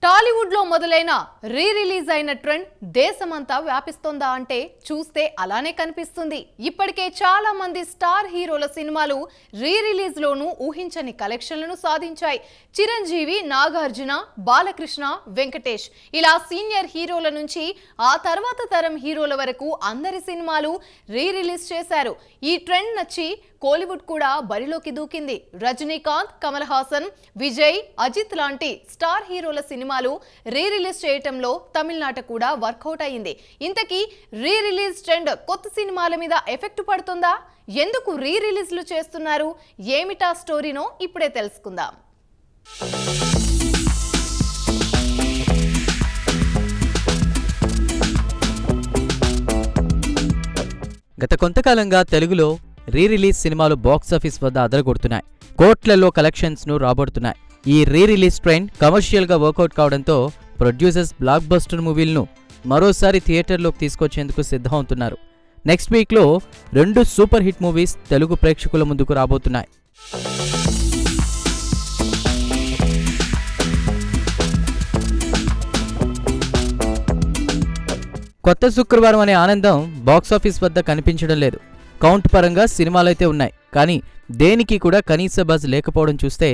టాలీవుడ్ లో మొదలైన re release అయిన ట్రెండ్ దేశమంతా వ్యాపిస్తోందా అంటే చూస్తే అలానే కనిపిస్తుంది. ఇప్పటికే చాలా మంది స్టార్ హీరోల సినిమాలు రీ రిలీజ్ లోనూ ఊహించని కలెక్షన్లను సాధించాయి. చిరంజీవి, నాగార్జున, బాలకృష్ణ, వెంకటేష్ ఇలా సీనియర్ హీరోల నుంచి ఆ తర్వాత తరం హీరోల వరకు అందరి సినిమాలు రీ రిలీజ్ చేశారు. ఈ ట్రెండ్ నచ్చి కోలీవుడ్ కూడా బరిలోకి దూకింది. రజనీకాంత్, కమల్ హాసన్, విజయ్, అజిత్ లాంటి స్టార్ హీరోల సినిమాలు రీ రిలీజ్ చేయటంలో తమిళనాట కూడా వర్కౌట్ అయింది. ఇంతకీ రీ రిలీజ్ ట్రెండ్ కొత్త సినిమాల మీద ఎఫెక్ట్ పడుతుందా? ఎందుకు రీ రిలీజ్లు చేస్తున్నారు? ఏమిటా స్టోరీనో ఇప్పుడే తెలుసుకుందాం. గత కొంతకాలంగా తెలుగులో రీ రిలీజ్ సినిమాలు బాక్సాఫీస్ వద్ద అదరగొడుతున్నాయి. కోట్లలో కలెక్షన్స్ ను రాబడుతున్నాయి. ఈ రీ రిలీజ్ ట్రెండ్ కమర్షియల్ గా వర్కౌట్ కావడంతో ప్రొడ్యూసర్స్ బ్లాక్ బస్టర్ మూవీలను మరోసారి థియేటర్లోకి తీసుకొచ్చేందుకు సిద్ధమవుతున్నారు. నెక్స్ట్ వీక్ లో 2 సూపర్ హిట్ మూవీస్ తెలుగు ప్రేక్షకుల ముందుకు రాబోతున్నాయి. కొత్త శుక్రవారం అనే ఆనందం బాక్సాఫీస్ వద్ద కనిపించడం లేదు. కౌంట్ పరంగా సినిమాలైతే ఉన్నాయి, కానీ దేనికి కూడా కనీస బజ్ లేకపోవడం చూస్తే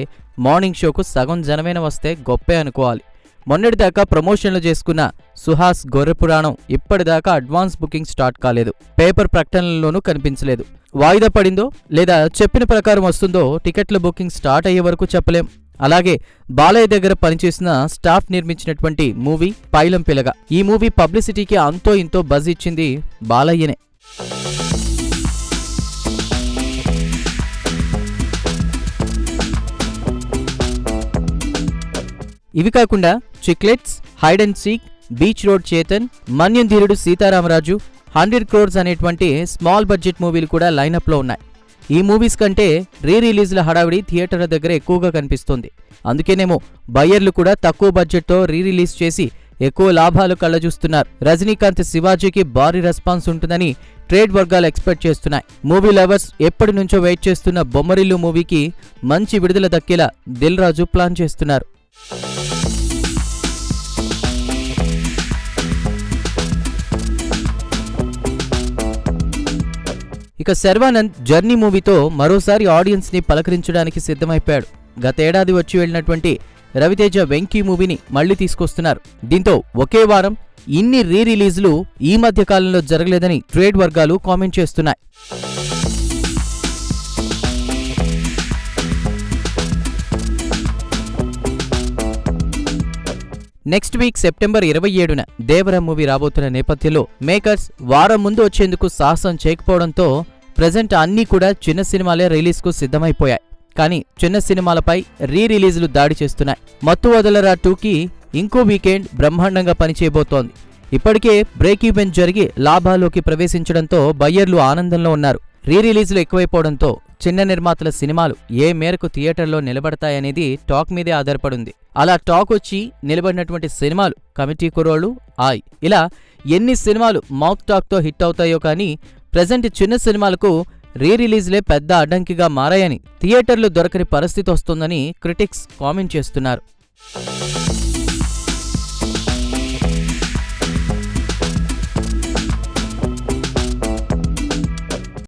మార్నింగ్ షోకు సగం జనమైన వస్తే గొప్పే అనుకోవాలి. మొన్నటిదాకా ప్రమోషన్లు చేసుకున్న సుహాస్ గొర్రెపురాణం ఇప్పటిదాకా అడ్వాన్స్ బుకింగ్ స్టార్ట్ కాలేదు. పేపర్ ప్రకటనల్లోనూ కనిపించలేదు. వాయిదా పడిందో లేదా చెప్పిన ప్రకారం వస్తుందో టికెట్ల బుకింగ్ స్టార్ట్ అయ్యే వరకు చెప్పలేం. అలాగే బాలయ్య దగ్గర పనిచేసిన స్టాఫ్ నిర్మించినటువంటి మూవీ పైలం పిలగ. ఈ మూవీ పబ్లిసిటీకి అంతో ఇంతో బజ్ ఇచ్చింది బాలయ్యనే. ఇవి కాకుండా chiclets, hide and seek, beach road Chetan, Manyam Dheerudu Seetharamaraju, 100 crores అనేటువంటి స్మాల్ బడ్జెట్ మూవీలు కూడా లైనప్లో ఉన్నాయి. ఈ మూవీస్ కంటే రీ రిలీజ్ల హడావిడి థియేటర్ల దగ్గర ఎక్కువగా కనిపిస్తోంది. అందుకేనేమో బయ్యర్లు కూడా తక్కువ బడ్జెట్తో రీ రిలీజ్ చేసి ఎక్కువ లాభాలు కళ్ళజూస్తున్నారు. రజనీకాంత్ శివాజీకి భారీ రెస్పాన్స్ ఉంటుందని ట్రేడ్ వర్గాలు ఎక్స్పెక్ట్ చేస్తున్నాయి. మూవీ లవర్స్ ఎప్పటి నుంచో వెయిట్ చేస్తున్న బొమ్మరిల్లు మూవీకి మంచి విడుదల దక్కేలా దిల్ రాజు ప్లాన్ చేస్తున్నారు. ఇక శర్వానంద్ జర్నీ మూవీతో మరోసారి ఆడియన్స్ ని పలకరించడానికి సిద్ధమైపోయాడు. గతేడాది వచ్చి వెళ్లినటువంటి రవితేజ వెంకీ మూవీని మళ్లీ తీసుకొస్తున్నారు. దీంతో ఒకే వారం ఇన్ని రీ రిలీజ్లు ఈ మధ్య కాలంలో జరగలేదని ట్రేడ్ వర్గాలు కామెంట్ చేస్తున్నాయి. నెక్స్ట్ వీక్ సెప్టెంబర్ 27న దేవర మూవీ రాబోతున్న నేపథ్యంలో మేకర్స్ వారం ముందు వచ్చేందుకు సాహసం చేయకపోవడంతో ప్రెజెంట్ అన్నీ కూడా చిన్న సినిమాలే రిలీజ్కు సిద్ధమైపోయాయి. కానీ చిన్న సినిమాలపై రీ రిలీజ్లు దాడి చేస్తున్నాయి. మత్తు వదలరా 2కి ఇంకో వీకెండ్ బ్రహ్మాండంగా పనిచేయబోతోంది. ఇప్పటికే బ్రేక్ ఈవెన్ జరిగి లాభాల్లోకి ప్రవేశించడంతో బయ్యర్లు ఆనందంలో ఉన్నారు. రీ రిలీజ్లు ఎక్కువైపోవడంతో చిన్న నిర్మాతల సినిమాలు ఏ మేరకు థియేటర్లో నిలబడతాయనేది టాక్ మీదే ఆధారపడింది. అలా టాక్ వచ్చి నిలబడినటువంటి సినిమాలు కమిటీ కుర్రోళ్ళు, ఆయ్ ఇలా ఎన్ని సినిమాలు మౌత్ టాక్తో హిట్ అవుతాయో కానీ ప్రెజెంట్ చిన్న సినిమాలకు రీ రిలీజ్లే పెద్ద అడ్డంకిగా మారాయని, థియేటర్లు దొరకని పరిస్థితి వస్తుందని క్రిటిక్స్ కామెంట్ చేస్తున్నారు.